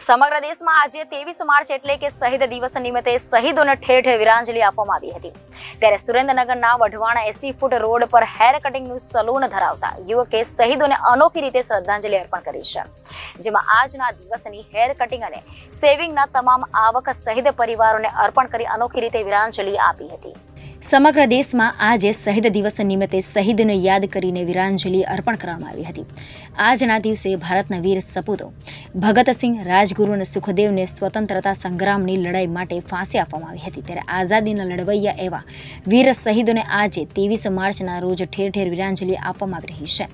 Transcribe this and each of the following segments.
સમગ્ર દેશમાં આજે 23 માર્ચ એટલે કે શહીદ દિવસ નિમિત્તે શહીદોને ઠેર ઠેર વીરાંજલિ આપવામાં આવી હતી। ત્યારે સુરેન્દ્રનગરના વઢવાણા 80 ફૂટ રોડ પર હેર કટિંગનું સલૂન ધરાવતા યુવકે શહીદોને અનોખી રીતે શ્રદ્ધાંજલિ અર્પણ કરી છે, જેમાં આજના દિવસની હેર કટિંગ અને સેવિંગના તમામ આવક શહીદ પરિવારોને અર્પણ કરી અનોખી રીતે વીરાંજલિ આપી હતી। સમગ્ર દેશમાં આજે શહીદ દિવસ નિમિત્તે શહીદોને યાદ કરીને વીરાંજલિ અર્પણ કરવામાં આવી હતી। આજના દિવસે ભારતના વીર સપૂતો ભગતસિંહ, રાજગુરુ અને સુખદેવને સ્વતંત્રતા સંગ્રામની લડાઈ માટે ફાંસી આપવામાં આવી હતી। ત્યારે આઝાદીના લડવૈયા એવા વીર શહીદોને આજે 23 માર્ચના રોજ ઠેર ઠેર વીરાંજલિ આપવામાં આવી રહી છે,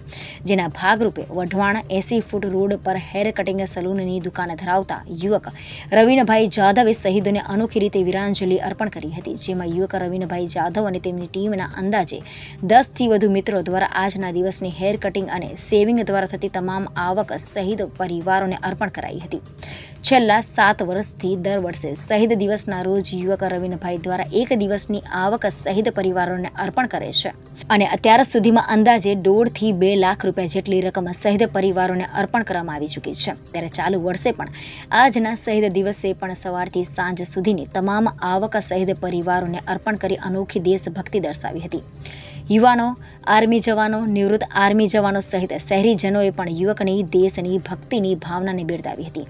જેના ભાગરૂપે વઢવાણા 80 ફૂટ રોડ પર હેર કટિંગ સલૂનની દુકાન ધરાવતા યુવક રવિનભાઈ જાદવે શહીદોને અનોખી રીતે વીરાંજલિ અર્પણ કરી હતી, જેમાં યુવક રવિનભાઈ જાદવ અને તેમની ટીમના અંદાજે 10 થી વધુ મિત્રો દ્વારા આજના દિવસની હેર કટિંગ અને સેવિંગ દ્વારા થતી તમામ આવક શહીદ પરિવારોને અર્પણ કરાઈ હતી। છેલ્લા 7 વર્ષથી દર વર્ષે શહીદ દિવસના રોજ યુવક રવિનભાઈ દ્વારા 1 દિવસની આવક શહીદ પરિવારોને અર્પણ કરે છે અને અત્યાર સુધીમાં અંદાજે 1.5 થી 2 લાખ રૂપિયા જેટલી રકમ શહીદ પરિવારોને અર્પણ કરવામાં આવી ચૂકી છે। ત્યારે ચાલુ વર્ષે પણ આજના શહીદ દિવસે પણ સવારથી સાંજ સુધીની તમામ આવક શહીદ પરિવારોને અર્પણ કરી અનોખી દેશભક્તિ દર્શાવી હતી। યુવાનો, આર્મી જવાનો, નિવૃત્ત આર્મી જવાનો સહિત શહેરીજનોએ પણ યુવકની દેશની ભક્તિની ભાવનાને બિરદાવી હતી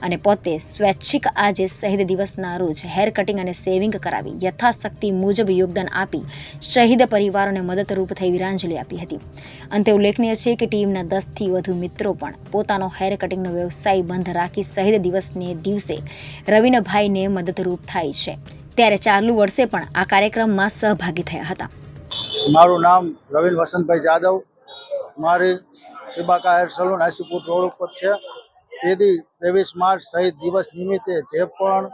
અને પોતે સ્વૈચ્છિક આજે શહીદ દિવસના રોજ હેર કટિંગ અને સેવિંગ કરાવી યથાશક્તિ મુજબ યોગદાન આપી શહીદ પરિવારોને મદદરૂપ થઈ વીરાંજલિ આપી હતી। અંતે ઉલ્લેખનીય છે કે ટીમના 10 થી વધુ મિત્રો પણ પોતાનો હેર કટિંગનો વ્યવસાય બંધ રાખી શહીદ દિવસને દિવસે રવિનભાઈને મદદરૂપ થાય છે। ત્યારે ચાલુ વર્ષે પણ આ કાર્યક્રમમાં સહભાગી થયા હતા। મારું નામ રવિન વસંતભાઈ જાદવ, મારી શિબાકા હેર સલૂન 80 ફૂટ રોડ ઉપર છે। તેથી 23 માર્ચ શહીદ દિવસ નિમિત્તે જે પણ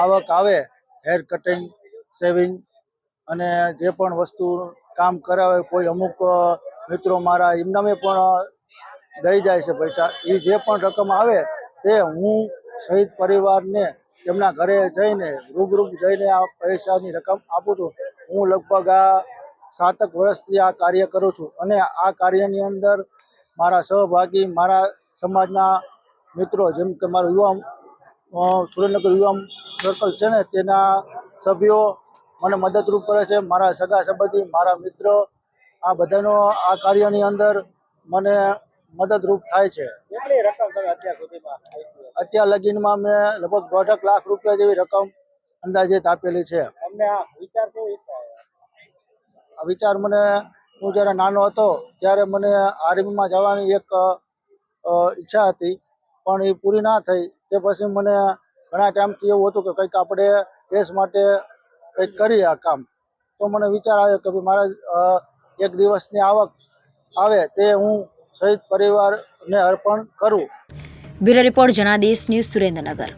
આવક આવે હેર કટિંગ, સેવિંગ અને જે પણ વસ્તુ કામ કરાવે, કોઈ અમુક મિત્રો મારા એમનામે પણ દઈ જાય છે પૈસા, એ જે પણ રકમ આવે તે હું શહીદ પરિવારને તેમના ઘરે જઈને રૂબરૂ જઈને આ પૈસાની રકમ આપું છું। હું લગભગ આ 7 વર્ષથી આ કાર્ય કરું છું અને આ કાર્યની અંદર મારા સહભાગી મારા સમાજના મિત્રો, જેમ કે મારું સુરેન્દ્રનગર યુવા સર્કલ છે ને, તેના સભ્યો મને મદદરૂપ કરે છે। મારા સગા સંબંધી, મારા મિત્રો, આ બધાનો આ કાર્યની અંદર મને મદદરૂપ થાય છે। અત્યાર લગીનમાં મેં લગભગ 1.5 લાખ રૂપિયા જેવી રકમ અંદાજિત આપેલી છે। આ વિચાર મને, હું જ્યારે નાનો હતો ત્યારે મને આર્મીમાં જવાની એક ઈચ્છા હતી, પણ એ પૂરી ના થઈ। તે પછી મને ઘણા ટાઈમથી એવું હતું કે કંઈક આપણે દેશ માટે કંઈક કરીએ આ કામ। તો મને વિચાર આવ્યો કે ભાઈ મારા 1 દિવસની આવક આવે તે હું શહીદ પરિવારને અર્પણ કરું। Bureau report, Janadesh news, Surendranagar.